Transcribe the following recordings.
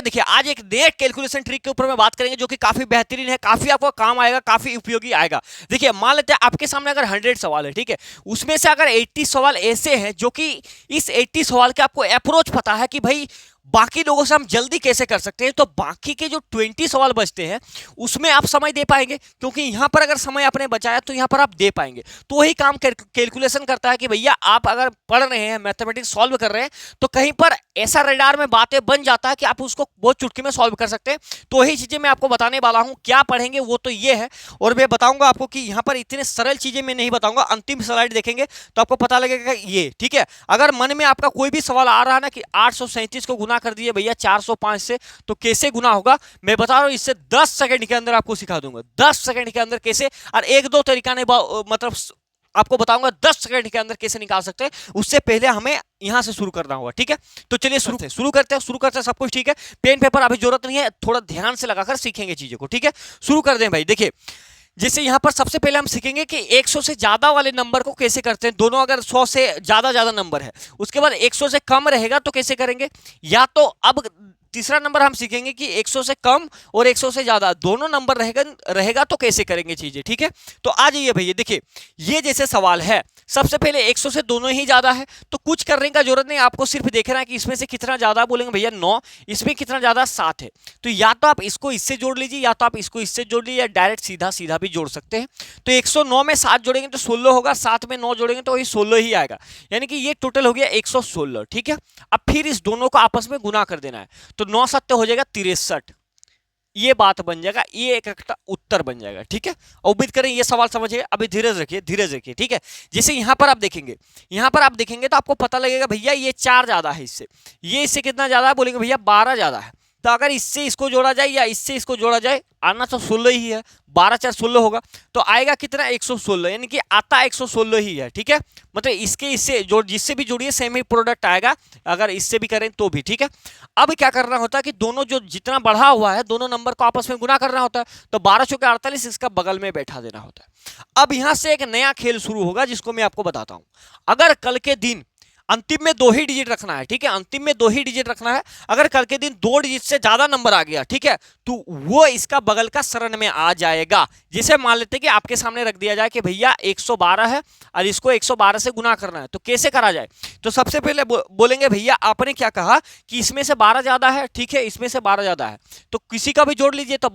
देखिए आज एक नए कैलकुलेशन ट्रिक के ऊपर में बात करेंगे जो कि काफी बेहतरीन है, काफी आपको काम आएगा, काफी उपयोगी आएगा। देखिए मान लेते हैं आपके सामने अगर 100 सवाल है, ठीक है, उसमें से अगर 80 सवाल ऐसे हैं जो कि इस 80 सवाल के आपको अप्रोच पता है कि भाई बाकी लोगों से हम जल्दी कैसे कर सकते हैं, तो बाकी के जो 20 सवाल बचते हैं उसमें आप समय दे पाएंगे, क्योंकि यहां पर अगर समय आपने बचाया तो यहां पर आप दे पाएंगे। तो वही काम कैलकुलेशन करता है कि भैया आप अगर पढ़ रहे हैं, मैथमेटिक्स सॉल्व कर रहे हैं, तो कहीं पर ऐसा रडार में बातें बन जाता है कि आप उसको बहुत चुटकी में सॉल्व कर सकते हैं। तो वही चीजें मैं आपको बताने वाला हूं। क्या पढ़ेंगे वो तो ये है, और मैं बताऊंगा आपको कि यहां पर इतने सरल चीजें मैं नहीं बताऊंगा, अंतिम स्लाइड देखेंगे तो आपको पता लगेगा ये, ठीक है। अगर मन में आपका कोई भी सवाल आ रहा है ना कि 837 को गुना कर दिए भैया 405 से, तो कैसे गुना होगा मैं बता रहा हूं, इससे 10 सेकंड के अंदर आपको सिखा दूंगा, 10 सेकंड के अंदर कैसे। और एक दो तरीका नहीं, मतलब आपको बताऊंगा 10 सेकंड के अंदर कैसे निकाल सकते हैं। उससे पहले हमें यहां से शुरू करना होगा, ठीक है। तो चलिए शुरू करते हैं। सब कुछ ठीक है, पेन पेपर अभी जरूरत नहीं है, थोड़ा ध्यान से लगाकर सीखेंगे चीजों को, ठीक है। शुरू कर दें भाई। देखिए जैसे यहां पर सबसे पहले हम सीखेंगे कि 100 से ज्यादा वाले नंबर को कैसे करते हैं। दोनों अगर 100 से ज्यादा नंबर है, उसके बाद 100 से कम रहेगा तो कैसे करेंगे। या तो अब तीसरा नंबर हम सीखेंगे कि 100 से कम और 100 से ज्यादा दोनों नंबर रहेगा तो कैसे करेंगे चीजें, ठीक है। तो आ जाइए भैया। देखिए ये जैसे सवाल है, सबसे पहले 100 से दोनों ही ज्यादा है, तो कुछ करने का जरूरत नहीं, आपको सिर्फ देखना है कि इसमें से कितना ज्यादा। बोलेंगे भैया 9, इसमें कितना ज्यादा 7 है, तो या तो आप इसको इससे जोड़ लीजिए, या तो आप इसको इससे जोड़ लीजिए, या डायरेक्ट सीधा सीधा भी जोड़ सकते हैं। तो 109 में 7 जोड़ेंगे तो 16 होगा, 7 में 9 जोड़ेंगे तो वही 16 ही आएगा, यानी कि ये टोटल हो गया 116, ठीक है। अब फिर इस दोनों को आपस में गुना कर देना है, तो 9 7 हो जाएगा 63, ये बात बन जाएगा, ये एक उत्तर बन जाएगा, ठीक है। उम्मीद करें ये सवाल समझिए। अभी धीरज रखिए, ठीक है। जैसे यहां पर आप देखेंगे तो आपको पता लगेगा भैया ये 4 ज्यादा है इससे, ये इससे कितना ज्यादा है, बोलेंगे भैया 12 ज्यादा है। तो अगर इससे इसको जोड़ा जाए या इससे इसको जोड़ा जाए, आना तो 16 ही है, 12 4 16 होगा, तो आएगा कितना 116, यानी कि आता 116 ही है, ठीक है। मतलब इसके इससे जोड़, जिससे भी जोड़िए सेम ही प्रोडक्ट आएगा, अगर इससे भी करें तो भी, ठीक है। अब क्या करना होता है कि दोनों जो जितना बढ़ा हुआ है दोनों नंबर को आपस में गुना करना होता है, तो 12 चौके 48 इसका बगल में बैठा देना होता है। अब यहां से एक नया खेल शुरू होगा जिसको मैं आपको बताता हूं। अगर कल के दिन अंतिम में 2 ही डिजिट रखना है, ठीक है, अंतिम में 2 ही डिजिट रखना है। अगर कल के दिन 2 डिजिट से ज्यादा नंबर आ गया, ठीक है, तो वो इसका बगल का शरण में आ जाएगा। जैसे मान लेते हैं कि आपके सामने रख दिया जाए कि भैया 112 है और इसको 112 से गुना करना है, तो कैसे करा जाए। तो सबसे पहले बोलेंगे भैया आपने क्या कहा कि इसमें से 12 ज्यादा है, ठीक है, इसमें से 12 ज्यादा है, तो किसी का भी जोड़ लीजिए, तो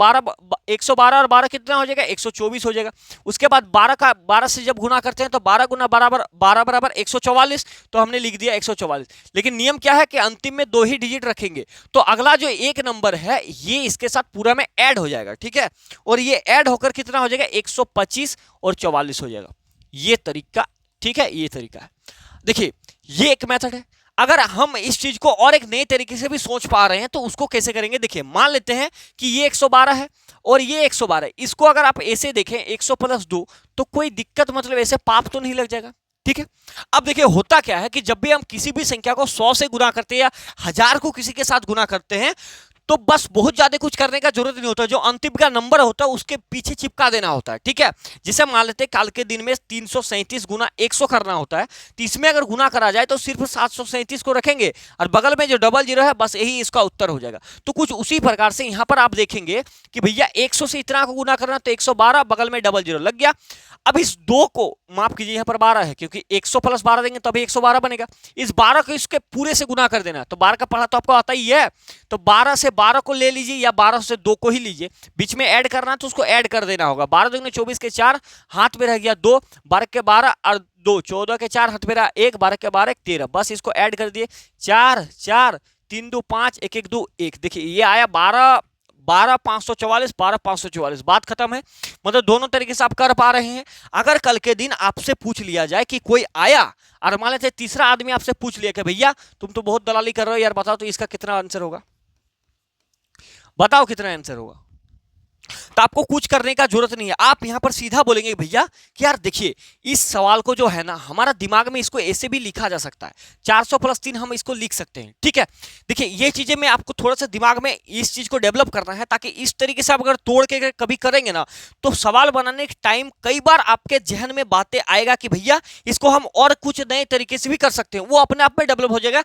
112 और 12 कितना हो जाएगा, 124 हो जाएगा। उसके बाद 12 से जब गुना करते हैं तो 12 गुना 12 बराबर 144, तो हमने लिख दिया 144। लेकिन नियम क्या है कि अंतिम में 2 ही डिजिट रखेंगे, तो अगला जो एक नंबर है ये इसके साथ पूरा में ऐड हो जाएगा, ठीक है, और ये ऐड होकर कितना हो जाएगा 125 और 44 हो जाएगा। ये तरीका, ठीक है, ये तरीका है। देखिए ये एक मेथड है। अगर हम इस चीज को और एक नए तरीके से भी सोच पा रहे हैं तो उसको कैसे करेंगे। देखिए मान लेते हैं कि ये 112 है और ये 112 है, इसको अगर आप ऐसे देखें 100 + 2, तो कोई दिक्कत, मतलब ऐसे पाप तो नहीं लग जाएगा, ठीक है। अब देखिए होता क्या है कि जब भी हम किसी भी संख्या को 100 से गुना करते हैं या 1000 को किसी के साथ गुना करते हैं, तो बस बहुत ज्यादा कुछ करने का जरूरत नहीं होता, जो अंतिम का नंबर होता है उसके पीछे चिपका देना होता है, ठीक है। जैसे मान लेते हैं कल के दिन में 337 गुना 100 करना होता है, तो इसमें अगर गुना करा जाए तो सिर्फ 737 को रखेंगे और बगल में जो डबल जीरो है बस यही इसका उत्तर हो जाएगा। तो कुछ उसी प्रकार से यहां पर आप देखेंगे कि भैया 100 से इतना को गुना करना, तो 112 बगल में डबल जीरो लग गया। अब इस 2 को माफ कीजिए, यहां पर 12 है क्योंकि 100 + 12 देंगे तभी 112 बनेगा। इस 12 को इसके पूरे से गुना कर देना, तो 12 का पढ़ा तो आपको आता ही है, तो 12 से 12 को ले लीजिए या 12 से 2 को ही लीजिए, बीच में ऐड करना तो उसको ऐड कर देना होगा। 12 दूनी 24 के 4 हाथ में रह गया 2, 12 के 12 और 2 14 के 4 हाथ में रहा 1, 12 के 12 13, बस इसको ऐड कर दिए 4 4 3 2 5 1 1 2 1। देखिए ये आया 12 544, 12 544, बात खत्म है। मतलब दोनों तरीके से आप कर पा रहे हैं। अगर कल के दिन आपसे पूछ लिया जाए कि कोई आया और मान लेते तीसरा आदमी आपसे पूछ लिया कि भैया तुम तो बहुत दलाली कर रहे हो यार, बताओ तो इसका कितना आंसर होगा, बताओ कितना आंसर होगा। तो आपको कुछ करने का जरूरत नहीं है, आप यहां पर सीधा बोलेंगे भैया कि यार देखिए इस सवाल को जो है ना हमारा दिमाग में इसको ऐसे भी लिखा जा सकता है, 400 + 3 हम इसको लिख सकते हैं, ठीक है। देखिए ये चीजें मैं आपको थोड़ा सा दिमाग में इस चीज को डेवलप करना है, ताकि इस तरीके से आप अगर तोड़ के कभी करेंगे ना तो सवाल बनाने के टाइम कई बार आपके जहन में बातें आएगा कि भैया इसको हम और कुछ नए तरीके से भी कर सकते हैं, वो अपने आप में डेवलप हो जाएगा।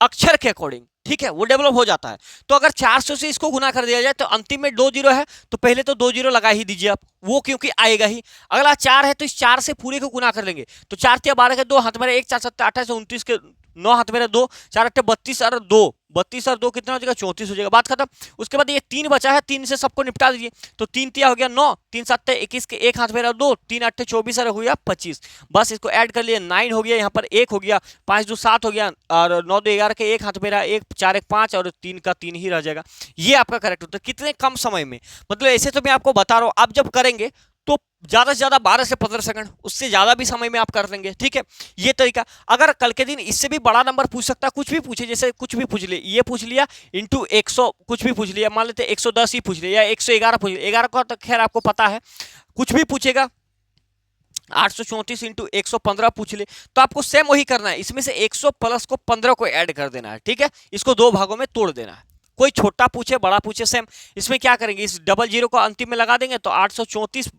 अक्षर के अकॉर्डिंग, ठीक है, वो डेवलप हो जाता है। तो अगर 400 से इसको गुना कर दिया जाए तो अंतिम में 2 जीरो है, तो पहले तो 2 जीरो लगा ही दीजिए आप, वो क्योंकि आएगा ही। अगला 4 है तो इस 4 से पूरे को गुना कर लेंगे, तो 4 तिया 12 के 2 हाथ में 1, 4 7 28 29 के 9 हाथ में 2, 4 8 32 और 2, 32 और 2 कितना हो जाएगा 34 हो जाएगा, बात खत्म। उसके बाद ये 3 बचा है, 3 से सबको निपटा दीजिए, तो 3 तिया हो गया 9, 3 7 21 के 1 हाथ में 2, 3 8 24 और हो गया 25, बस इसको ऐड कर लिए 9 हो गया, यहाँ पर 1 हो गया, 5 2 7 हो गया, और 9 2 11 के 1 हाथ में 1, 4 1 5 और 3 का 3 ही रह जाएगा। ये आपका करेक्ट उत्तर। कितने कम समय में, मतलब ऐसे तो मैं आपको बता रहा हूँ, आप जब करेंगे तो ज्यादा से ज्यादा 12 से 15 सेकंड, उससे ज्यादा भी समय में आप कर लेंगे, ठीक है। ये तरीका, अगर कल के दिन इससे भी बड़ा नंबर पूछ सकता है, कुछ भी पूछे, जैसे कुछ भी पूछ लिया, ये पूछ लिया इंटू 100 कुछ भी पूछ लिया, मान लेते 110 ही पूछ लिया या 111 पूछ लिया, 11 का तो खैर आपको पता है, कुछ भी पूछेगा 834 इंटू 115 पूछ ले, तो आपको सेम वही करना है, इसमें से 100 प्लस को 15 को ऐड कर देना है, ठीक है, इसको 2 भागों में तोड़ देना है। कोई छोटा पूछे बड़ा पूछे सेम, इसमें क्या करेंगे, इस डबल जीरो को अंतिम में लगा देंगे, तो 834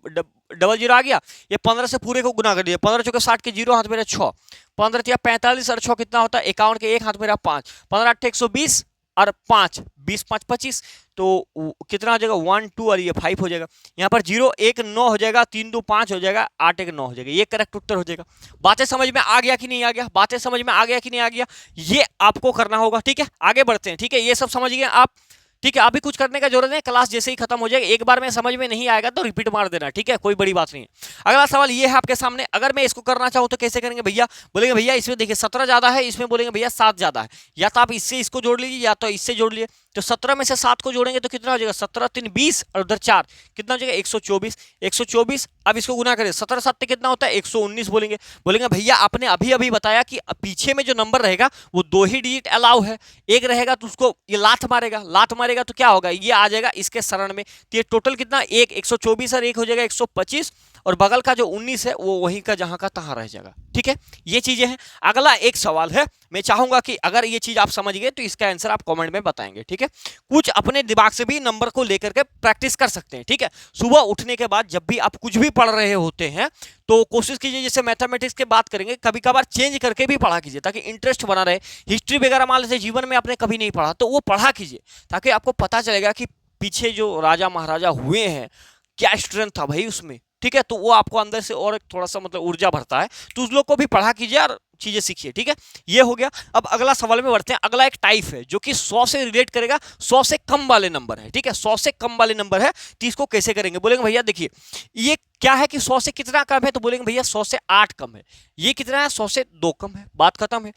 डबल जीरो आ गया, ये 15 से पूरे को गुना कर दिया, 15 चौके 60 के जीरो हाथ मेरा 6, 15 तिया 45 और 6 कितना होता है 51 के 1 हाथ मेरा 5, 15 8 120 और 5 20 5 25, तो कितना हो जाएगा 1 2 और ये 5 हो जाएगा, यहाँ पर 0 1 9 हो जाएगा, 3 2 5 हो जाएगा, 8 1 9 हो जाएगा, ये करेक्ट उत्तर हो जाएगा। बातें समझ में आ गया कि नहीं आ गया, बातें समझ में आ गया कि नहीं आ गया, ये आपको करना होगा, ठीक है। आगे बढ़ते हैं, ठीक है, ये सब समझ गए आप, ठीक है, अभी कुछ करने का जरूरत नहीं, क्लास जैसे ही खत्म हो जाएगा, एक बार में समझ में नहीं आएगा तो रिपीट मार देना, ठीक है, कोई बड़ी बात नहीं है। अगला सवाल ये है आपके सामने, अगर मैं इसको करना चाहूँ तो कैसे करेंगे भैया, बोलेंगे भैया इसमें देखिए 17 ज्यादा है, इसमें बोलेंगे भैया 7 ज्यादा है, या तो आप इससे इसको जोड़ लीजिए या तो इससे जोड़ लिए, तो 17 में से 7 को जोड़ेंगे तो कितना हो जाएगा 17 3 20 और उधर 4 कितना हो जाएगा 124, 124। अब इसको गुना करें 17 7 कितना होता है 119, बोलेंगे बोलेंगे भैया आपने अभी अभी बताया कि पीछे में जो नंबर रहेगा वो 2 ही डिजिट अलाउ है, एक रहेगा तो उसको ये लात मारेगा, लात मारेगा तो क्या होगा, ये आ जाएगा इसके शरण में, तो ये टोटल कितना 124 और 1 हो जाएगा 125, और बगल का जो 19 है वो वहीं का जहां का तहां रह जाएगा, ठीक है, ये चीजें हैं। अगला एक सवाल है, मैं चाहूंगा कि अगर ये चीज आप समझ गए तो इसका आंसर आप कमेंट में बताएंगे, ठीक है। कुछ अपने दिमाग से भी नंबर को लेकर के प्रैक्टिस कर सकते हैं, ठीक है। सुबह उठने के बाद जब भी आप कुछ भी पढ़ रहे होते हैं तो कोशिश कीजिए, जैसे मैथमेटिक्स की बात करेंगे कभी कभार चेंज करके भी पढ़ा कीजिए ताकि इंटरेस्ट बना रहे। हिस्ट्री वगैरह मान लीजिए जीवन में आपने कभी नहीं पढ़ा तो वो पढ़ा कीजिए, ताकि आपको पता चलेगा कि पीछे जो राजा महाराजा हुए हैं क्या स्ट्रेंथ था भाई उसमें, ठीक है, तो वो आपको अंदर से और थोड़ा सा मतलब ऊर्जा भरता है, तो उस लोग को भी पढ़ा कीजिए और चीजें सीखिए, ठीक है। ये हो गया। अब अगला सवाल में बढ़ते हैं। अगला एक टाइप है जो कि 100 से रिलेट करेगा, 100 से कम वाले नंबर है, ठीक है, 100 से कम वाले नंबर है, तो इसको कैसे करेंगे, बोलेंगे भैया देखिए ये क्या है कि 100 से कितना कम है, तो बोलेंगे भैया 100 से 8 कम है, ये कितना है 100 से 2 कम है, बात खत्म है।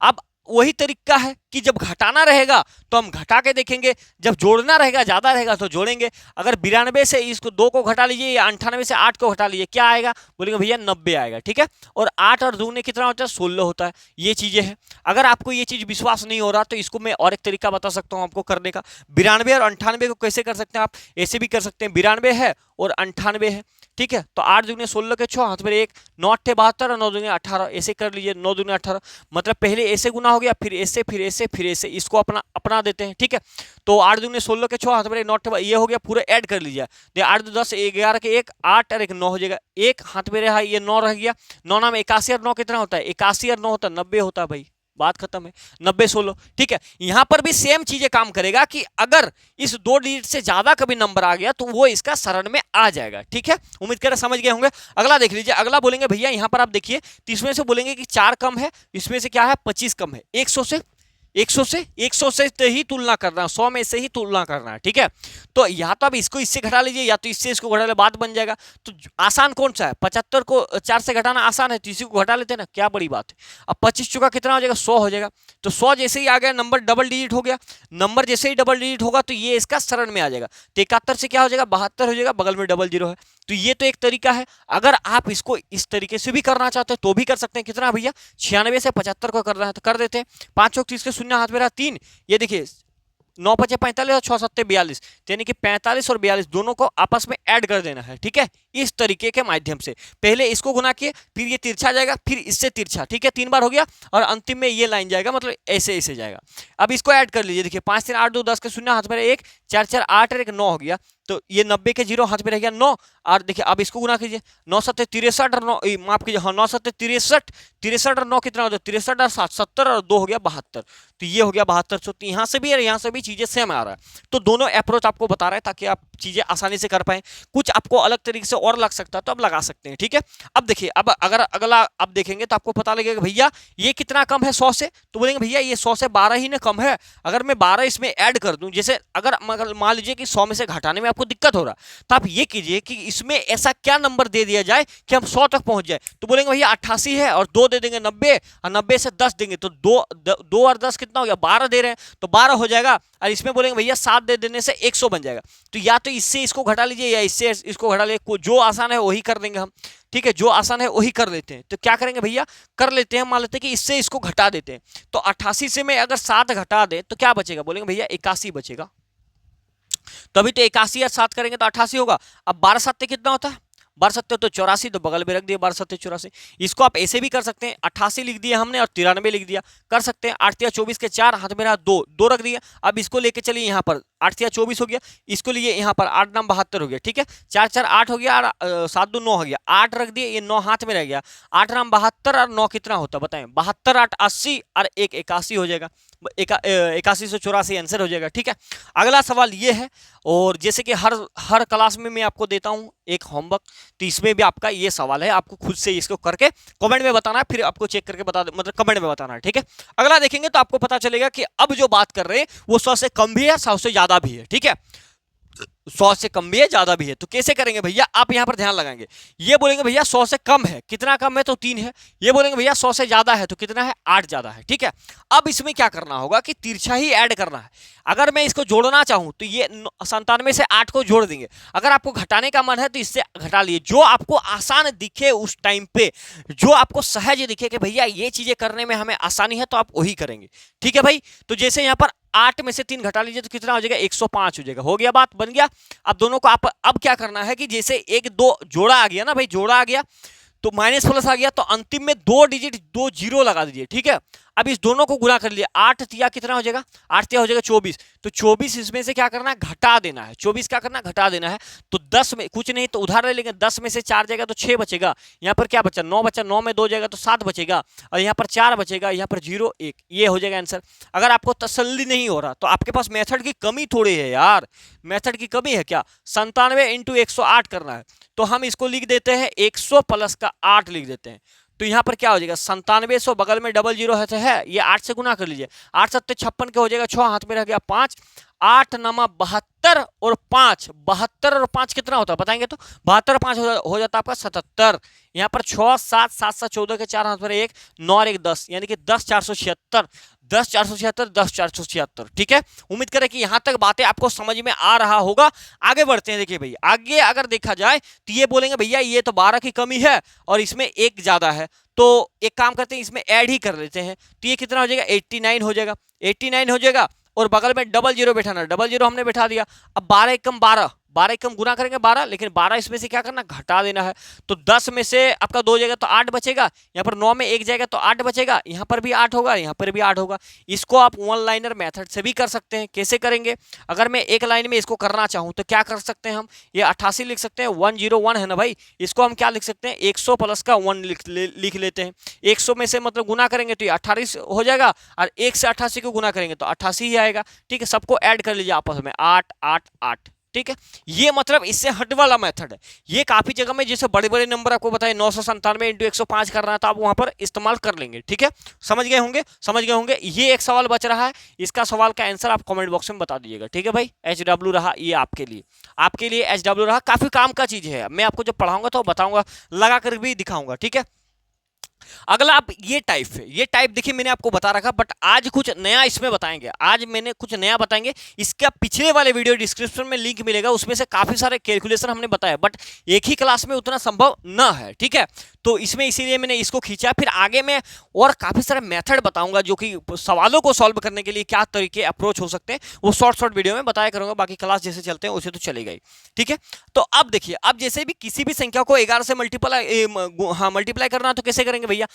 अब वही तरीका है कि जब घटाना रहेगा तो हम घटा के देखेंगे, जब जोड़ना रहेगा ज्यादा रहेगा तो जोड़ेंगे। अगर 92 से इसको 2 को घटा लीजिए या 98 से 8 को घटा लीजिए, क्या आएगा, बोलेंगे भैया 90 आएगा, ठीक है। और 8 और 2 ने कितना होता है 16 होता है, ये चीजें हैं। अगर आपको ये चीज विश्वास नहीं हो रहा तो इसको मैं और एक तरीका बता सकता हूँ आपको करने का। 92 और 98 को कैसे कर सकते हैं आप, ऐसे भी कर सकते हैं, 92 है और 98 है, ठीक है, तो 8 दूनी 16 के 6 हाथ में 1, 9 8 72 और 9 दूनी 18, ऐसे कर लीजिए, 9 दूनी 18, मतलब पहले ऐसे गुना हो गया, फिर ऐसे फिर ऐसे फिर ऐसे, इसको अपना अपना देते हैं, ठीक है। तो 8 दूनी 16 के 6 हाथ में 9 8, ये हो गया, पूरा ऐड कर लीजिए, 8 2 10 11 के 1 8 और 1 9 हो जाएगा, एक हाथ में रहा ये 9 रह गया, 9 नाम 81 और 9 कितना होता है 81 और 9 होता है 90 होता है भाई, बात खत्म है, 90 16, ठीक है। यहां पर भी सेम चीजें काम करेगा कि अगर इस 2 डिजिट से ज्यादा कभी नंबर आ गया तो वो इसका शरण में आ जाएगा, ठीक है। उम्मीद कर समझ गए होंगे। अगला देख लीजिए, अगला बोलेंगे भैया यहां पर आप देखिए, तो इसमें से बोलेंगे कि 4 कम है, इसमें से क्या है 25 कम है, 100 से 100 से ही तुलना करना है, 100 में से ही तुलना करना है, ठीक है। तो या तो आप इसको इससे घटा लीजिए या तो इससे इसको घटा ले, बात बन जाएगा। तो आसान कौन सा है, 75 को 4 से घटाना आसान है, तो इसी को घटा लेते हैं ना, क्या बड़ी बात है। अब 25 चुका कितना हो जाएगा 100 हो जाएगा, तो 100 जैसे ही आ गया नंबर डबल डिजिट हो गया, नंबर जैसे ही डबल डिजिट होगा तो ये इसका शरण में आ जाएगा, तो 71 से क्या हो जाएगा 72 हो जाएगा, बगल में डबल जीरो है। तो ये तो एक तरीका है। अगर आप इसको इस तरीके से भी करना चाहते हैं तो भी कर सकते हैं, कितना भैया 96 से 75 को करना है तो कर देते हैं, 5 चौक 30 के शून्य हाथ में रहा 3, ये देखिए 9 5 45 और 6 7 42, यानी कि 45 और 42 दोनों को आपस में ऐड कर देना है, ठीक है, इस तरीके के माध्यम से। पहले इसको गुना किए, फिर ये तिरछा जाएगा, फिर इससे तिरछा, ठीक है, 3 बार हो गया, और अंतिम में ये लाइन जाएगा, मतलब ऐसे ऐसे जाएगा। अब इसको ऐड कर लीजिए, देखिए 5 3 8 2 10 के शून्य हाथ में 1 4 4 8 और 1 9 हो गया, तो ये 90 के 0 हाथ में रह गया 9, और देखिए अब इसको गुना कीजिए, 9 7 63 और 9 माफ कीजिए, हाँ 9 7 63, 63 और 9 कितना होता है 63 और 7 70 और 2 हो गया 72, तो ये हो गया 72। तो यहाँ से भी और यहाँ से भी चीजें सेम आ रहा है। तो दोनों अप्रोच आपको बता रहा है ताकि आप चीजें आसानी से कर पाए। कुछ आपको अलग तरीके से और लग सकता है तो आप लगा सकते हैं, ठीक है। अब देखिए, अब अगर अगला आप देखेंगे तो आपको पता लगेगा भैया ये कितना कम है 100 से, तो बोलेंगे भैया ये 100 से 12 ही ना कम है। अगर मैं 12 इसमें ऐड कर दूं, जैसे अगर मान लीजिए कि 100 में से घटाने में आपको दिक्कत हो रहा, तो आप ये कीजिए कि इसमें ऐसा क्या नंबर दे दिया जाए कि हम 100 तक पहुंच जाए। तो बोलेंगे भैया 88 है और 2 दे देंगे 90, और 90 से 10 देंगे तो 2 और 10 कितना हो गया 12 दे रहे हैं तो 12 हो जाएगा। और इसमें बोलेंगे भैया 7 दे देने से 100 बन जाएगा। तो या तो इससे इसको घटा लीजिए या इससे इसको घटा लीजिए, जो आसान है वही कर देंगे हम, ठीक है। जो आसान है वही कर लेते हैं। तो क्या करेंगे भैया, कर लेते हैं, मान लेते हैं कि इससे इसको घटा देते हैं। तो 88 से मैं अगर 7 घटा दे तो क्या बचेगा, बोलेंगे भैया 81 बचेगा। तो अभी तो 81 और 7 करेंगे तो 88 होगा। अब 12 7 कितना होता है, 12 7 तो 84, तो बगल में रख दिया 12 7 84। इसको आप ऐसे भी कर सकते हैं, 88 लिख दिया हमने और 93 लिख दिया, कर सकते हैं। 8 या 24 के 4 हाथ में रहा 2 2 रख दिया। अब इसको लेके चलिए यहाँ पर 8 या 24 हो गया, इसको लिए यहाँ पर 8 9 72 हो गया, ठीक है। 4 4 8 हो गया और 7 2 9 हो गया, 8 रख दिए, ये 9 हाथ में रह गया। 8 9 72 और 9 कितना होता है बताएं, 72 8 80 और 1 81 हो जाएगा। 81 से 84 आंसर हो जाएगा, ठीक है। अगला सवाल ये है, और जैसे कि हर क्लास में मैं आपको देता हूँ एक होमवर्क, तो इसमें भी आपका ये सवाल है, आपको खुद से इसको करके कमेंट में बताना है, फिर आपको चेक करके बता मतलब कमेंट में बताना है, ठीक है। अगला देखेंगे तो आपको पता चलेगा कि अब जो बात कर रहे हैं वो 100 से कम भी है 100 से ज्यादा भी है, ठीक है। 100 से कम भी है ज्यादा भी है। तो कैसे करेंगे भैया, आप यहां पर ध्यान लगाएंगे। ये बोलेंगे भैया 100 से कम है, कितना कम है तो 3 है। ये बोलेंगे भैया 100 से ज्यादा है तो कितना है 8 ज्यादा है, ठीक है। अब इसमें क्या करना होगा कि तिरछा ही ऐड करना है। अगर मैं इसको जोड़ना चाहूं तो ये 97 से 8 को जोड़ देंगे। अगर आपको घटाने का मन है तो इससे घटा लिए, जो आपको आसान दिखे उस टाइम पे, जो आपको सहज दिखे कि भैया ये चीजें करने में हमें आसानी है तो आप वही करेंगे, ठीक है भाई। तो जैसे यहाँ पर 8 में से 3 घटा लीजिए तो कितना हो जाएगा 105 हो जाएगा, हो गया, बात बन गया। अब दोनों को आप अब क्या करना है कि जैसे 1 2 जोड़ा आ गया ना भाई, जोड़ा आ गया तो माइनस प्लस आ गया, तो अंतिम में 2 डिजिट 2 जीरो लगा दीजिए, ठीक है। अब इस दोनों को गुणा कर लिया, 8 तिया कितना हो जाएगा, 8 तिया हो जाएगा 24। तो 24 इसमें से क्या करना है घटा देना है, 24 क्या करना है घटा देना है। तो 10 में कुछ नहीं तो उधार ले लेंगे, 10 में से 4 जाएगा तो 6 बचेगा। यहाँ पर क्या बचा 9 बचा, 9 में 2 जाएगा तो 7 बचेगा, और यहाँ पर 4 बचेगा, यहाँ पर 0 1, ये हो जाएगा आंसर। अगर आपको तसल्ली नहीं हो रहा तो आपके पास मेथड की कमी थोड़ी है यार, मेथड की कमी है क्या, 97 इंटू 108 करना है। तो हम इसको लिख देते हैं 100 प्लस का 8 लिख देते हैं। तो यहाँ पर क्या हो जाएगा 9700, बगल में डबल जीरो है, ये 8 से गुना कर लीजिए, 8 7 56 के हो जाएगा, 6 हाथ में रह गया 5, 8 9 72 और 5, 72 और 5 कितना होता है बताएंगे तो 72 और 5 हो जाता है आपका 77। यहाँ पर 6 7 7 7 14 के 4 हाथ में 1, 9 और 1 10, यानी कि 10 476, 10 476, 10 476, ठीक है। उम्मीद करें कि यहाँ तक बातें आपको समझ में आ रहा होगा। आगे बढ़ते हैं, देखिए भैया आगे अगर देखा जाए तो ये बोलेंगे भैया ये तो 12 की कमी है और इसमें 1 ज्यादा है, तो एक काम करते हैं इसमें ऐड ही कर लेते हैं। तो ये कितना हो जाएगा 89 हो जाएगा, 89 हो जाएगा, और बगल में डबल जीरो बैठाना, डबल जीरो हमने बैठा दिया। अब 12 एकम 12, 12 एकम गुना करेंगे 12, लेकिन 12 इसमें से क्या करना घटा देना है। तो 10 में से आपका 2 जाएगा तो 8 बचेगा, यहाँ पर 9 में 1 जाएगा तो 8 बचेगा, यहाँ पर भी 8 होगा, यहाँ पर भी 8 होगा। इसको आप वन लाइनर मेथड से भी कर सकते हैं। कैसे करेंगे, अगर मैं एक लाइन में इसको करना चाहूँ तो क्या कर सकते हैं हम, ये 88 लिख सकते हैं, 101 है ना भाई, इसको हम क्या लिख सकते हैं 100 प्लस का 1 लिख लेते हैं। 100 में से मतलब गुना करेंगे तो ये 28 हो जाएगा, और 1 से 88 को गुना करेंगे तो 88 ही आएगा, ठीक है। सबको ऐड कर लीजिए आपस में 8 8 8, ठीक है। ये मतलब इससे हट वाला मेथड है। ये काफी जगह में जैसे बड़े बड़े नंबर आपको बताए 997 इंटू 105 करना है तो आप वहां पर इस्तेमाल कर लेंगे, ठीक है। समझ गए होंगे, समझ गए होंगे। ये एक सवाल बच रहा है, इसका सवाल का आंसर आप कमेंट बॉक्स में बता दीजिएगा, ठीक है भाई। HW रहा ये आपके लिए, आपके लिए HW रहा, काफी काम का चीज है। मैं आपको जब पढ़ाऊंगा तो बताऊंगा, लगा कर भी दिखाऊंगा, ठीक है। अगला आप ये टाइप है, ये टाइप देखिए मैंने आपको बता रखा, बट आज कुछ नया इसमें बताएंगे, आज मैंने कुछ नया बताएंगे। इसका पिछले वाले वीडियो डिस्क्रिप्शन में लिंक मिलेगा, उसमें से काफी सारे कैलकुलेशन हमने बताया, बट एक ही क्लास में उतना संभव ना है, ठीक है। तो इसमें इसीलिए मैंने इसको खींचा। फिर आगे मैं और काफी सारे मेथड बताऊंगा जो कि सवालों को सॉल्व करने के लिए क्या तरीके अप्रोच हो सकते हैं, वो शॉर्ट वीडियो में बताया करूंगा। बाकी क्लास जैसे चलते हैं उसे तो चलेगा ही, ठीक है। तो अब देखिए, अब जैसे भी किसी भी संख्या को 11 से मल्टीप्लाई करना, तो कैसे करेंगे भैया?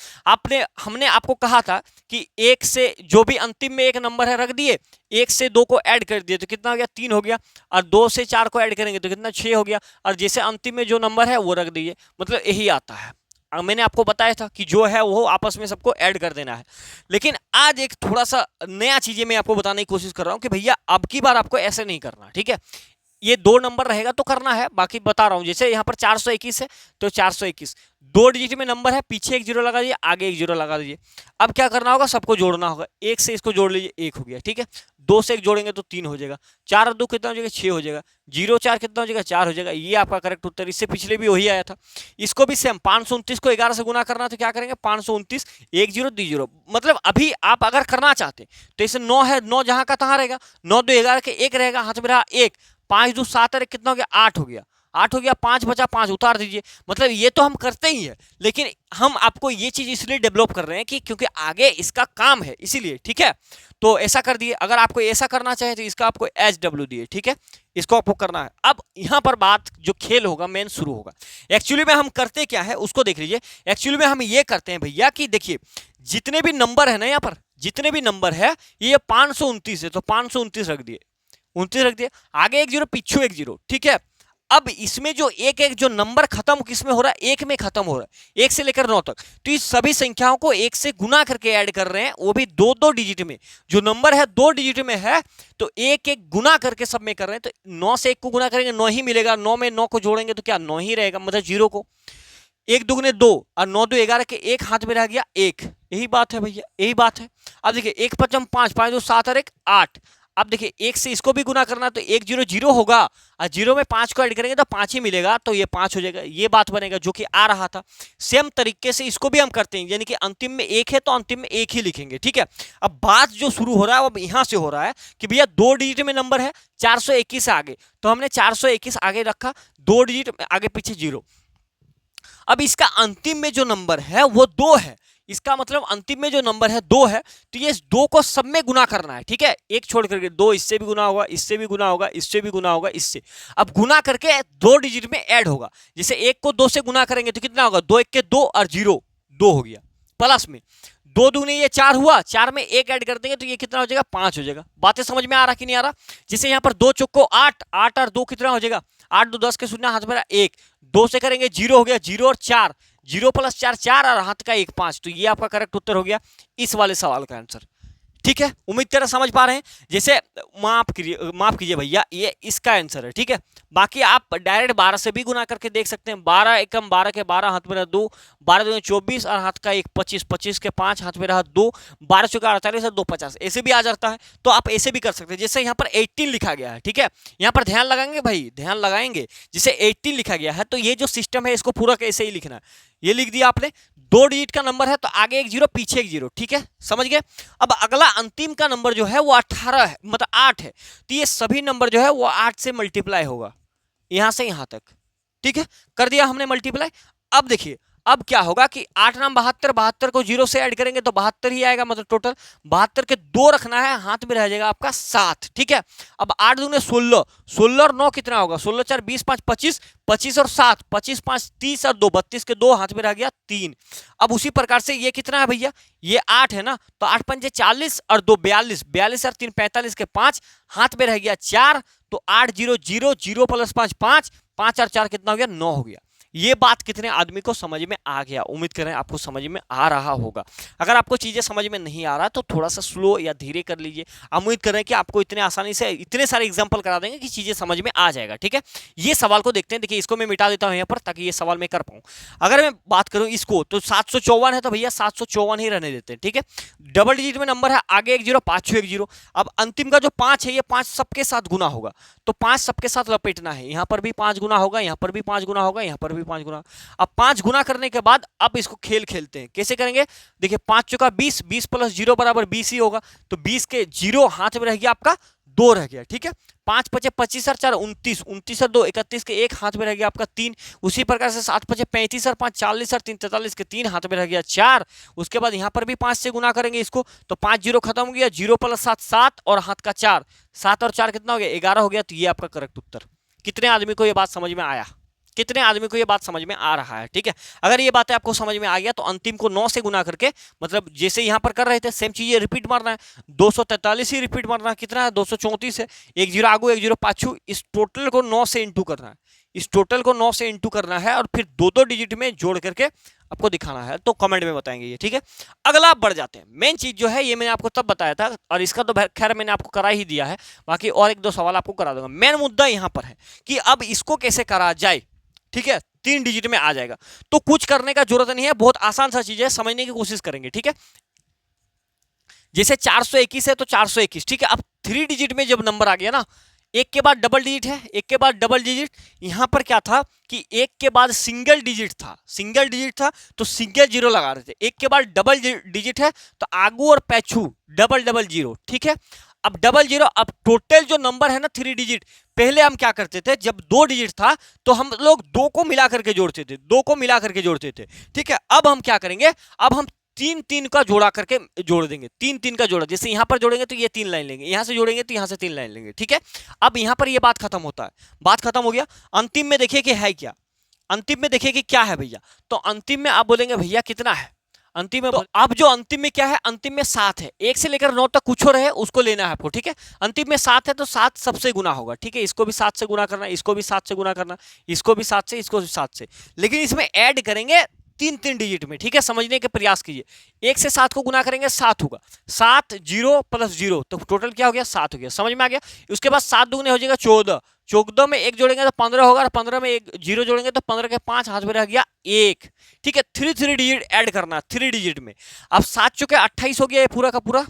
हमने आपको कहा था कि एक से जो भी अंतिम में एक नंबर है रख दिए, एक से दो को ऐड कर दिए तो कितना हो गया? 3 हो गया। और 2 से 4 को ऐड करेंगे तो कितना? 6 हो गया। और जैसे अंतिम में जो नंबर है वो रख दिए, मतलब यही आता है। मैंने आपको बताया था कि जो है वो आपस में सबको ऐड कर देना है। लेकिन आज एक थोड़ा सा नया चीजें मैं आपको बताने की कोशिश कर रहा हूं कि भैया अब की बार आपको ऐसे नहीं करना, ठीक है। ये 2 नंबर रहेगा तो करना है, बाकी बता रहा हूं। जैसे यहाँ पर 421 है तो 421 2 डिजिट में नंबर है, पीछे एक जीरो लगा दीजिए, आगे एक जीरो लगा दीजिए। अब क्या करना होगा? सबको जोड़ना होगा। 1 से इसको जोड़ लीजिए, 1 हो गया, ठीक है। 2 से 1 जोड़ेंगे तो 3 हो जाएगा। 4 और 2 कितना हो जाएगा? 6 हो जाएगा। 0 4 कितना हो जाएगा? 4 हो जाएगा। ये आपका करेक्ट उत्तर। इससे पिछले भी वही आया था। इसको भी सेम 529 को 11 से गुना करना, तो क्या करेंगे? 529 1 0 2 0। मतलब अभी आप अगर करना चाहते तो इसे 9 है, 9 जहां का तहां रहेगा। 9 2 11 के 1 रहेगा, हाथ में रहा 1। 5 2 7 और 1 कितना हो गया? 8 हो गया। 8 हो गया। 5 बचा, 5 उतार दीजिए। मतलब ये तो हम करते ही है, लेकिन हम आपको ये चीज इसलिए डेवलप कर रहे हैं कि क्योंकि आगे इसका काम है, इसीलिए, ठीक है। तो ऐसा कर दिए। अगर आपको ऐसा करना चाहे तो इसका आपको HW दिए, ठीक है। इसको आपको करना है। अब यहां पर बात जो खेल होगा मेन शुरू होगा। एक्चुअली में हम करते क्या है उसको देख लीजिए। एक्चुअली में हम ये करते हैं भैया कि देखिए, जितने भी नंबर है ना, यहाँ पर जितने भी नंबर है, ये 529 है तो 529 रख दिए, 29 रख दिए। आगे एक जीरो, पीछू एक जीरो, ठीक है। अब इसमें जो एक एक जो नंबर खत्म किसमें हो रहा है? 1 में खत्म हो रहा है, 1 से लेकर 9 तक। तो इस सभी संख्याओं को 1 से गुना करके ऐड कर रहे हैं, वो भी 2 डिजिट में। जो नंबर है 2 डिजिट में है तो 1 1 गुना करके सब में कर रहे हैं। तो 9 से 1 को गुना करेंगे 9 ही मिलेगा। 9 में 9 को जोड़ेंगे तो क्या? 9 ही रहेगा, मतलब 0 को। 1 दुगने 2 और 9 2 11 के 1 हाथ में रह गया 1। यही बात है भैया, यही बात है। अब देखिए 1 5 5 5 2 7 और 1 8। अब देखिए 1 से इसको भी गुना करना तो 1 0 0 होगा और 0 में 5 को ऐड करेंगे तो 5 ही मिलेगा, तो ये 5 हो जाएगा। ये बात बनेगा जो कि आ रहा था। सेम तरीके से इसको भी हम करते हैं, यानी कि अंतिम में 1 है तो अंतिम में 1 ही लिखेंगे, ठीक है। अब बात जो शुरू हो रहा है अब यहां से हो रहा है कि भैया 2 डिजिट में नंबर है, 421 आगे, तो हमने 421 आगे रखा, 2 डिजिट आगे पीछे 0। अब इसका अंतिम में जो नंबर है वो 2 है। इसका मतलब अंतिम में जो नंबर है 2 है, तो ये 2 को सब में गुना करना है, ठीक है। एक छोड़ करके 2 इससे भी गुना होगा, इससे भी गुना होगा, इससे भी गुना होगा, इससे। अब गुना करके 2 डिजिट में ऐड होगा। जैसे 1 को 2 से गुना करेंगे तो कितना होगा? 2 1 के 2 और 0 2 हो गया। प्लस में 2 दूनी ये 4 हुआ, 4 में 1 ऐड कर देंगे तो ये कितना हो जाएगा? 5 हो जाएगा। बातें समझ में आ रहा कि नहीं आ रहा? जैसे यहाँ पर 2 चौको 8, 8 और 2 कितना हो जाएगा? 8 2 10 के शून्य, हाथ में 1, 2 से करेंगे 0 हो गया, 0 और 4, 0 प्लस 4 4 और हाथ का 1 5। तो ये आपका करेक्ट उत्तर हो गया इस वाले सवाल का आंसर, ठीक है। उम्मीद कर समझ पा रहे हैं। जैसे माफ कीजिए भैया, ये इसका आंसर है, ठीक है। बाकी आप डायरेक्ट 12 से भी गुना करके देख सकते हैं। 12 एकम 12 के 12, हाथ में रहा 2, 12 दूनी 24 और हाथ का 1 25, 25 के 5, हाथ में रहा 2, 12 चौका 48 और 2 50, ऐसे भी आ जाता है। तो आप ऐसे भी कर सकते हैं। जैसे यहाँ पर 18 लिखा गया है, ठीक है। यहाँ पर ध्यान लगाएंगे भाई, ध्यान लगाएंगे। जैसे 18 लिखा गया है तो ये जो सिस्टम है इसको पूरा कैसे ही लिखना है। ये लिख दिया आपने, 2 डिजिट का नंबर है तो आगे एक 0 पीछे एक 0, ठीक है, समझ गए। अब अगला अंतिम का नंबर जो है वो 18 है, मतलब 8 है। तो ये सभी नंबर जो है वो 8 से मल्टीप्लाई होगा, यहां से यहां तक, ठीक है। कर दिया हमने मल्टीप्लाई। अब देखिए अब क्या होगा कि 8 नाम 72, 72 को 0 से ऐड करेंगे तो 72 ही आएगा, मतलब टोटल 72 के 2 रखना है, हाथ में रह जाएगा आपका 7, ठीक है। अब 8 दूने 16, 16 और 9 कितना होगा? 16 4 20 5 25, 25 और 7, 25 5 30 और 2 32 के 2, हाथ में रह गया 3। अब उसी प्रकार से ये कितना है भैया? ये 8 है ना, तो 8 पंजे 40 और 2 42, 42 और 3 45 के 5, हाथ में रह गया 4। तो 8 0 0 0 प्लस 5 5, 5 और 4 कितना हो गया? 9 हो गया। ये बात कितने आदमी को समझ में आ गया? उम्मीद करें आपको समझ में आ रहा होगा। अगर आपको चीजें समझ में नहीं आ रहा तो थोड़ा सा स्लो या धीरे कर लीजिए। उम्मीद करें कि आपको इतने आसानी से इतने सारे एग्जांपल करा देंगे कि चीजें समझ में आ जाएगा, ठीक है। ये सवाल को देखते हैं। देखिए इसको मैं मिटा देता हूं यहाँ पर ताकि ये सवाल मैं कर पाऊं। अगर मैं बात करूं इसको तो 754 है तो भैया 754 ही रहने देते हैं, ठीक है। डबल डिजिट में नंबर है, आगे एक 0 5 1 0। अब अंतिम का जो 5 है ये 5 सबके साथ गुना होगा, तो 5 सबके साथ लपेटना है। यहाँ पर भी 5 गुना होगा, यहाँ पर भी 5 गुना होगा, यहाँ पर भी 5 गुना। अब 5 गुना करने के बाद अब इसको खेल खेलते हैं। कैसे करेंगे? देखिए 5 चौका 20, 20 प्लस 0 बराबर 20 ही होगा, तो 20 के 0 हाथ में रह गया आपका दो रह गया, ठीक है। 5 पचे 25 और 4 29, 29 और 2 31 के एक हाथ में रह गया आपका 3। उसी प्रकार से 7 पचे 35 और 5 40 और 3 43 के 3 हाथ में रह गया 4। उसके बाद यहाँ पर भी 5 से गुना करेंगे इसको, तो 5 जीरो खत्म हो गया, 0 प्लस 7 7 और हाथ का 4, 7 और 4 कितना हो गया 11 हो गया। तो ये आपका करेक्ट उत्तर। कितने आदमी को ये बात समझ में आया, कितने आदमी को ये बात समझ में आ रहा है, ठीक है। अगर ये बातें आपको समझ में आ गया तो अंतिम को 9 से गुना करके, मतलब जैसे यहां पर कर रहे थे सेम चीज रिपीट मारना है, 243 ही रिपीट मारना है। कितना है 234 है, एक जीरो आगू एक जीरो पाछू, इस टोटल को 9 से इंटू करना है, इस टोटल को 9 से इंटू करना है और फिर दो दो डिजिट में जोड़ करके आपको दिखाना है। तो कमेंट में बताएंगे ये, ठीक है। अगला आप बढ़ जाते हैं। मेन चीज जो है ये मैंने आपको तब बताया था और इसका तो खैर मैंने आपको करा ही दिया है, बाकी और एक दो सवाल आपको करा दूंगा। मेन मुद्दा यहां पर है कि अब इसको कैसे करा जाए, ठीक है। 3 डिजिट में आ जाएगा तो कुछ करने का जरूरत नहीं है, बहुत आसान सा चीज है, समझने की कोशिश करेंगे, ठीक है। जैसे 421 है तो 421, ठीक है। अब 3 डिजिट में जब नंबर आ गया ना, एक के बाद डबल डिजिट है, एक के बाद डबल डिजिट, यहां पर क्या था कि एक के बाद सिंगल डिजिट था, सिंगल डिजिट था तो सिंगल जीरो लगा रहे थे। एक के बाद डबल डिजिट है तो आगू और पैछू डबल डबल जीरो, ठीक है। अब डबल जीरो, अब टोटल जो नंबर है ना 3 डिजिट, पहले हम क्या करते थे जब 2 डिजिट था तो हम लोग 2 को मिला करके जोड़ते थे, 2 को मिला करके जोड़ते थे, ठीक है। अब हम क्या करेंगे, अब हम 3 का जोड़ा करके जोड़ देंगे, 3 का जोड़ा, जैसे यहां पर जोड़ेंगे तो ये 3 लाइन लेंगे, यहां से जोड़ेंगे तो यहां से 3 लाइन लेंगे, ठीक है। अब यहां पर ये बात खत्म होता है, बात खत्म हो गया। अंतिम में देखिए कि है क्या, अंतिम में देखिए कि क्या है भैया, तो अंतिम में आप बोलेंगे भैया कितना है अंतिम में, तो अब जो अंतिम में क्या है, अंतिम में 7 है, 1 से लेकर 9 तक कुछ हो रहे उसको लेना है आपको, ठीक है। अंतिम में 7 है तो 7 सबसे गुना होगा, ठीक है। इसको भी 7 से गुना करना, इसको भी 7 से गुना करना, इसको भी 7 से, इसको भी 7 से, लेकिन इसमें ऐड करेंगे 3 डिजिट में, ठीक है। समझने के प्रयास कीजिए, 1 से 7 को गुना करेंगे 7 होगा, 7 जीरो प्लस जीरो तो टोटल क्या हो गया 7 हो गया, समझ में आ गया। उसके बाद 7 दुगने हो जाएगा 14, 14 में एक जोड़ेंगे तो 15 होगा और 15 में एक जीरो जोड़ेंगे तो 15 के 5 हाथ में रह गया 1, ठीक है। 3 डिजिट ऐड करना, 3 डिजिट में। अब 7 चुके 28 हो गया, ये पूरा का पूरा,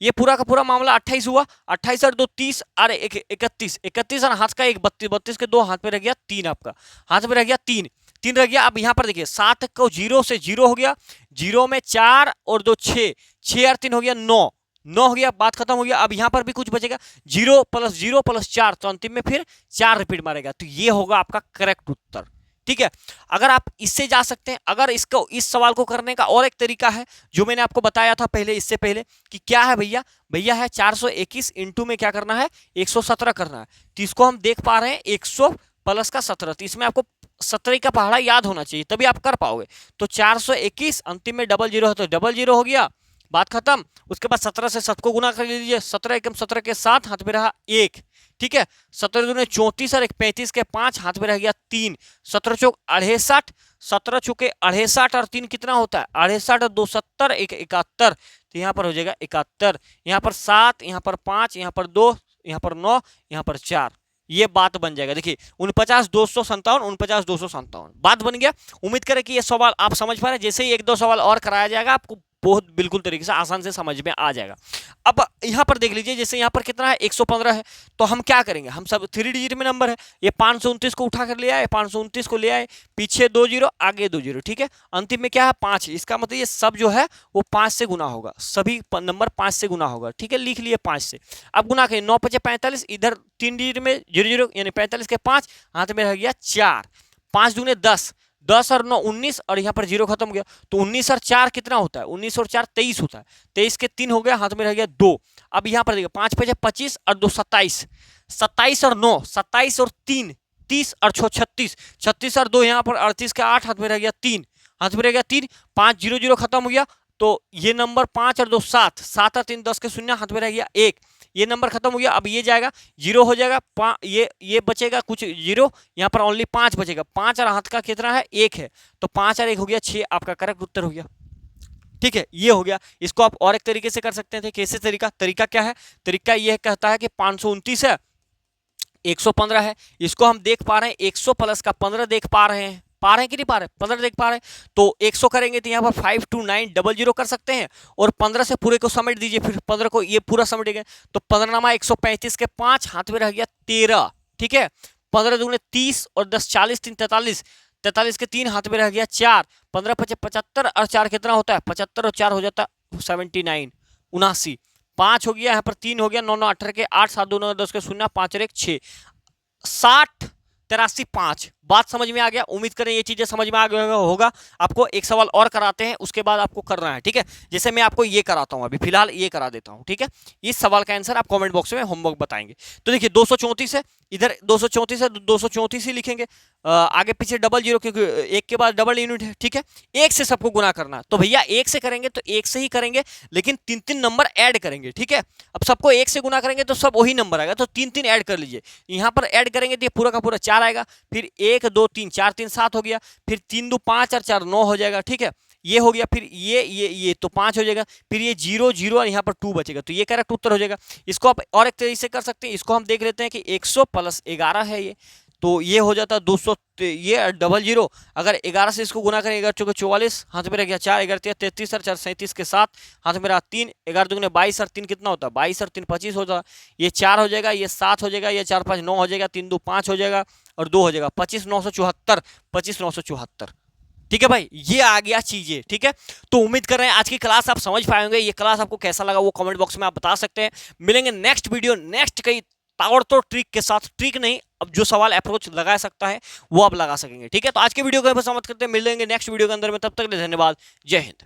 ये पूरा का पूरा मामला 28 हुआ, 28 और 2 30 और 31, 31 और हाथ का एक 32, 32 के 2 हाथ में रह गया 3, आपका हाथ में रह गया 3 रह गया। अब यहां पर देखिए 7 को 0 से 0 हो गया, 0 में 4 और 2 6, 6 और 3 हो गया 9, 9 हो गया, बात खत्म हो गया। अब यहां पर भी कुछ बचेगा, 0 प्लस 4 तो अंतिम में फिर 4 रिपीट मारेगा, तो ये होगा आपका करेक्ट उत्तर, ठीक है। अगर आप इससे जा सकते हैं, अगर इसको इस सवाल को करने का और एक तरीका है जो मैंने आपको बताया था पहले, इससे पहले कि क्या है भैया, भैया है 421 इंटू में क्या करना है 117 करना है, तो इसको हम देख पा रहे हैं 100 प्लस का 17, तो इसमें आपको 17 का पहाड़ा याद होना चाहिए तभी आप कर पाओगे। तो 421 अंतिम में डबल जीरो है तो डबल जीरो हो गया, बात खत्म। उसके बाद 17 से 7 को गुना कर लीजिए, 17 एकम 17 के 7 हाथ में रहा 1, ठीक है। 17 दूने 34 और 35 के 5 हाथ में रह गया 3, 17 चौक 68, 17 चौके 68 और 3 कितना होता है 68 और 2 70, 71, तो यहाँ पर हो जाएगा 71, यहाँ पर 7, यहाँ पर 5, यहाँ पर 2, यहाँ पर 9, यहाँ पर 4, ये बात बन जाएगा। देखिए 49,257, 49,257 बात बन गया। उम्मीद करें कि ये सवाल आप समझ पा रहे हैं, जैसे ही एक दो सवाल और कराया जाएगा आपको बहुत बिल्कुल तरीके से आसान से समझ में आ जाएगा। अब यहाँ पर देख लीजिए, जैसे यहाँ पर कितना है 115 है, तो हम क्या करेंगे, हम सब 3 डिजिट में नंबर है, ये 529 को उठा कर ले आए, 529 को ले आए, पीछे 2 जीरो आगे 2 जीरो, ठीक है। अंतिम में क्या है 5, इसका मतलब ये सब जो है वो 5 से गुना होगा, सभी नंबर 5 से गुना होगा, ठीक है। लिख लिए 5 से, अब गुना करिए 9 5 45, इधर 3 डिजिट में 0 0 यानी 45 के 5 हाथ में रह गया 4, 5 दूने 10, 10 और 9 19 और यहाँ पर 0 खत्म हो गया, तो 19 और 4 कितना होता है 19 और 4 23 होता है, 23 के 3 हो गया, हाथ में रह गया 2। अब यहाँ पर देखिए 5 5 25 और 2 27, 27 और 9 27 और 3 30 और 6 36, 36 और 2 यहाँ पर 38 के 8 हाथ में रह गया 3, हाथ में रह गया 3, 5 0 0 खत्म हो गया, तो ये नंबर 5 और 2 7, 7 और 3 10 के शून्य हाथ में रह गया 1, ये नंबर खत्म हो गया। अब ये जाएगा 0 हो जाएगा, ये बचेगा कुछ 0, यहाँ पर ओनली 5 बचेगा, 5 और हाथ का कितना है 1 है, तो 5 और 1 हो गया 6, आपका करेक्ट उत्तर हो गया, ठीक है। ये हो गया। इसको आप और एक तरीके से कर सकते थे, कैसे तरीका क्या है, तरीका ये कहता है कि 529 है 115 है, इसको हम देख पा रहे हैं 100 प्लस का 15 देख पा रहे हैं कि नहीं पा रहे, 15 देख पा रहे हैं, तो 100 करेंगे तो यहाँ पर 52900 कर सकते हैं और 15 से पूरे को समेट दीजिए, फिर 15 को ये पूरा समेटेंगे तो 15 नामा 135 के 5 हाथ में रह गया 13, ठीक है। 15 दूने 30 और 10 40 3 43, 43 के 3 हाथ में रह गया 4, 15 5 75 और 4 कितना होता है 75 और 4 हो जाता है 79 79, 5 हो गया, यहाँ पर 3 हो गया, 9 9 18 के 8, 7 2 9 10 के 0, 5 और 1 6, 60 83 5। बात समझ में आ गया? उम्मीद करें ये चीजें समझ में आ गया होगा। आपको एक सवाल और कराते हैं, उसके बाद आपको करना है, ठीक है। जैसे मैं आपको ये कराता हूं, अभी फिलहाल ये करा देता हूं, ठीक है। इस सवाल का आंसर आप कमेंट बॉक्स में होमवर्क बताएंगे। तो देखिए 234 है, इधर 234 है, 234 ही लिखेंगे, आगे पीछे डबल जीरो, क्योंकि एक के बाद डबल यूनिट है, ठीक है। एक से सबको गुना करना है, तो भैया एक से करेंगे तो एक से ही करेंगे, लेकिन 3 3 नंबर ऐड करेंगे, ठीक है। अब सबको एक से गुना करेंगे तो सब वही नंबर आएगा, तो 3 3 ऐड कर लीजिए। यहाँ पर ऐड करेंगे तो ये पूरा का पूरा 4 आएगा, फिर 1 2 3 4 3 7 हो गया, फिर 3 2 5 और 4 9 हो जाएगा, ठीक है। ये हो गया, फिर ये तो 5 हो जाएगा, फिर ये 0 0 और यहाँ पर 2 बचेगा, तो ये करेक्ट उत्तर हो जाएगा। इसको आप और एक तरीके से कर सकते हैं, इसको हम देख लेते हैं कि 100 + 11 है ये, तो ये हो जाता है 200, ये डबल जीरो, अगर 11 से इसको गुना करें, 11 चौके 44, हाथ में रह गया 4, 11 33 और 4 37 के 7, हाथ में रहा 3, 11 दूनी 22 और 3 कितना होता है, 22 और 3 25 होता है, ये 4 हो जाएगा, ये 7 हो जाएगा, ये 4 5 9 हो जाएगा, 3 2 5 हो जाएगा और 2 हो जाएगा, 25 974, 25 974। ठीक है भाई, ये आ गया चीजें, ठीक है। तो उम्मीद कर रहे हैं आज की क्लास आप समझ पाएंगे। ये क्लास आपको कैसा लगा वो कमेंट बॉक्स में आप बता सकते हैं। मिलेंगे नेक्स्ट वीडियो, नेक्स्ट कई ताबड़तोड़ ट्रिक के साथ। ट्रिक नहीं, अब जो सवाल अप्रोच लगा सकता है वो आप लगा सकेंगे, ठीक है। तो आज के वीडियो को समझ करते हैं, मिलेंगे नेक्स्ट वीडियो के अंदर में, तब तक के लिए धन्यवाद, जय हिंद।